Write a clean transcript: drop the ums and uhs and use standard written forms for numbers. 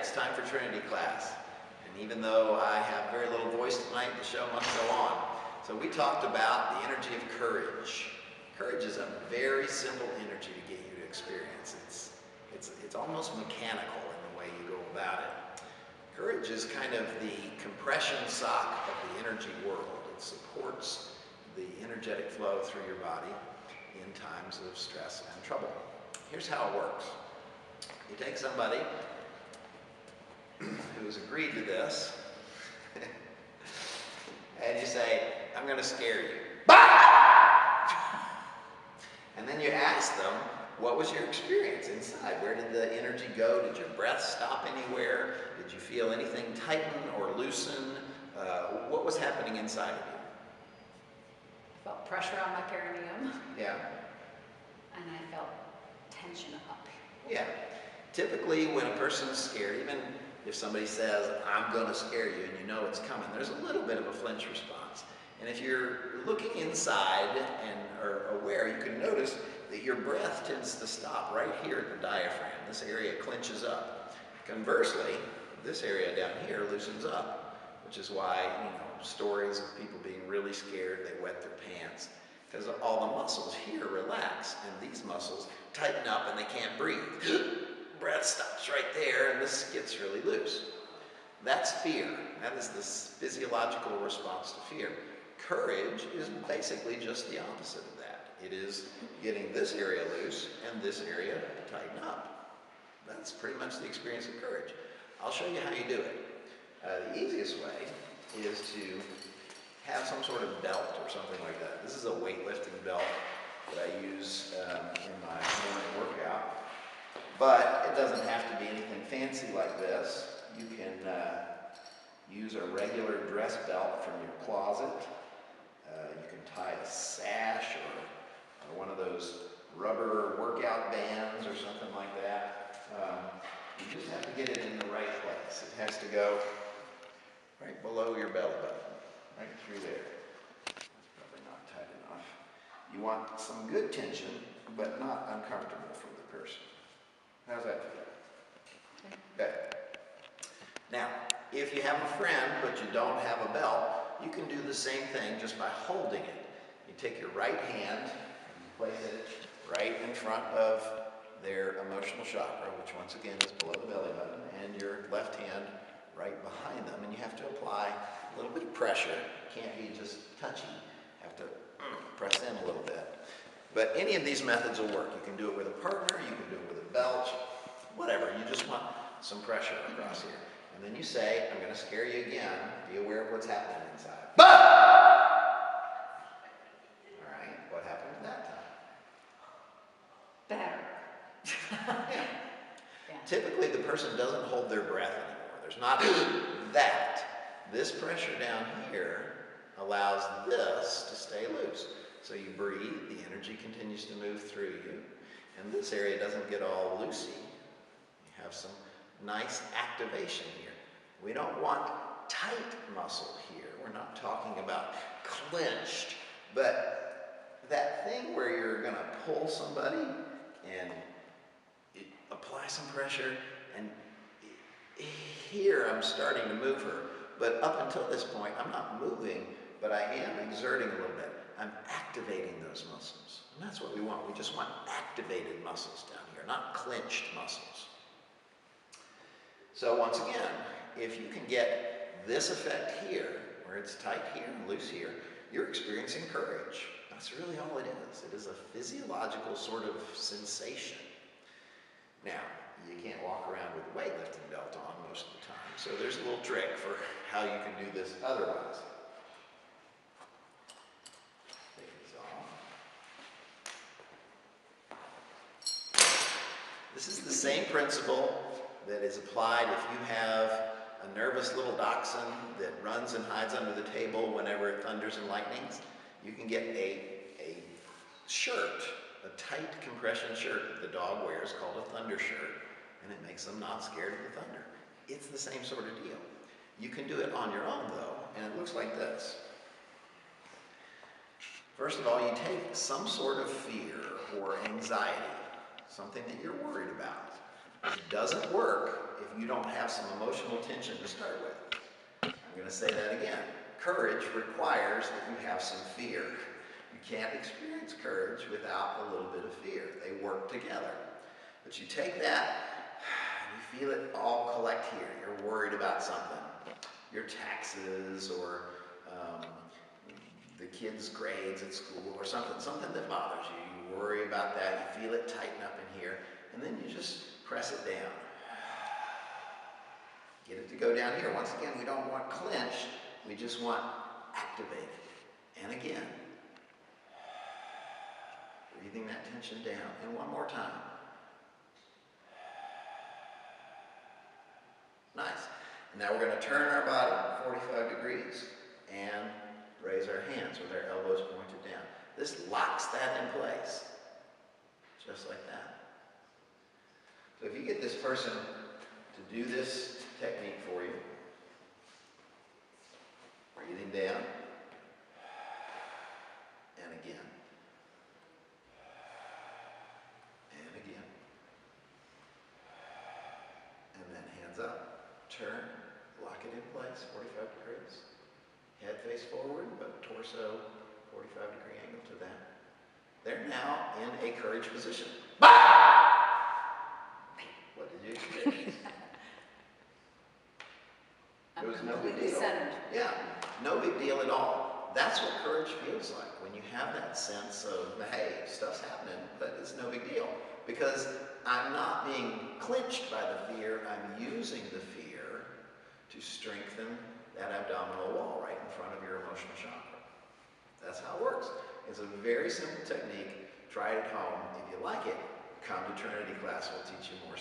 it's time for Trinity class. And even though I have very little voice tonight, the show must go on. So we talked about the energy of courage. Courage is a very simple energy to get you to experience. It's almost mechanical in the way you go about it. Courage is kind of the compression sock of the energy world. It supports the energetic flow through your body in times of stress and trouble. Here's how it works. You take somebody who's agreed to this, and you say, I'm going to scare you. And then you ask them, what was your experience inside? Where did the energy go? Did your breath stop anywhere? Did you feel anything tighten or loosen? What was happening inside of you? I felt pressure on my perineum. Yeah. And I felt tension up. Yeah. Typically, when a person's scared, even if somebody says, I'm going to scare you, and you know it's coming, there's a little bit of a flinch response. And if you're looking inside and are aware, you can notice that your breath tends to stop right here at the diaphragm. This area clenches up. Conversely, this area down here loosens up, which is why, stories of people being really scared, they wet their pants, because all the muscles here relax, and these muscles tighten up and they can't breathe. Breath stops right there, and this gets really loose. That's fear. That is the physiological response to fear. Courage is basically just the opposite of that. It is getting this area loose and this area tighten up. That's pretty much the experience of courage. I'll show you how you do it. The easiest way is to have some sort of belt or something like that. This is a weightlifting belt that I use in my morning workout. But it doesn't have to be anything fancy like this. You can use a regular dress belt from your closet. You can tie a sash or one of those rubber workout bands or something like that. You just have to get it in the right place. It has to go right below your belly button, right through there. That's probably not tight enough. You want some good tension, but not uncomfortable for the person. How's that feel? Okay. Now, if you have a friend, but you don't have a belt, you can do the same thing just by holding it. You take your right hand and you place it right in front of their emotional chakra, which once again is below the belly button, and your left hand right behind them. And you have to apply a little bit of pressure. It can't be just touchy. You have to press in a little bit. But any of these methods will work. You can do it with a partner, you can do it with a belt, whatever. You just want some pressure across here. And then you say, I'm going to scare you again. Be aware of what's happening inside. All right, what happened at that time? Better. Yeah. Typically, the person doesn't hold their breath anymore. There's not that. This pressure down here allows this to stay loose. So you breathe, the energy continues to move through you, and this area doesn't get all loosey. You have some nice activation here. We don't want tight muscle here. We're not talking about clenched, but that thing where you're going to pull somebody and apply some pressure, and here I'm starting to move her, but up until this point I'm not moving, but I am exerting a little bit. I'm activating those muscles, and that's what we want. We just want activated muscles down here, not clenched muscles. So once again, if you can get this effect here, where it's tight here and loose here, you're experiencing courage. That's really all it is. It is a physiological sort of sensation. Now, you can't walk around with a weightlifting belt on most of the time, so there's a little trick for how you can do this otherwise. Take this off. This is the same principle that is applied if you have a nervous little dachshund that runs and hides under the table whenever it thunders and lightnings. You can get a shirt, a tight compression shirt that the dog wears called a thunder shirt, and it makes them not scared of the thunder. It's the same sort of deal. You can do it on your own though, and it looks like this. First of all, you take some sort of fear or anxiety, something that you're worried about. It doesn't work if you don't have some emotional tension to start with. I'm going to say that again. Courage requires that you have some fear. You can't experience courage without a little bit of fear. They work together. But you take that and you feel it all collect here. You're worried about something. Your taxes or the kids' grades at school or something that bothers you. You worry about that. You feel it tighten up in here. And then you just press it down. Get it to go down here. Once again, we don't want clenched. We just want activated. And again. Breathing that tension down. And one more time. Nice. And now we're going to turn our body 45 degrees and raise our hands with our elbows pointed down. This locks that in place. Just like that. So if you get this person to do this technique for you, breathing down, and again, and again, and then hands up, turn, lock it in place, 45 degrees, head face forward, but torso 45-degree angle to that. They're now in a courage position. What did you experience? It was no big deal. Centered. Yeah, no big deal at all. That's what courage feels like, when you have that sense of, hey, stuff's happening, but it's no big deal. Because I'm not being clinched by the fear, I'm using the fear to strengthen that abdominal wall right in front of your emotional chakra. That's how it works. It's a very simple technique. Try it at home. If you like it, come to Trinity class. We'll teach you more.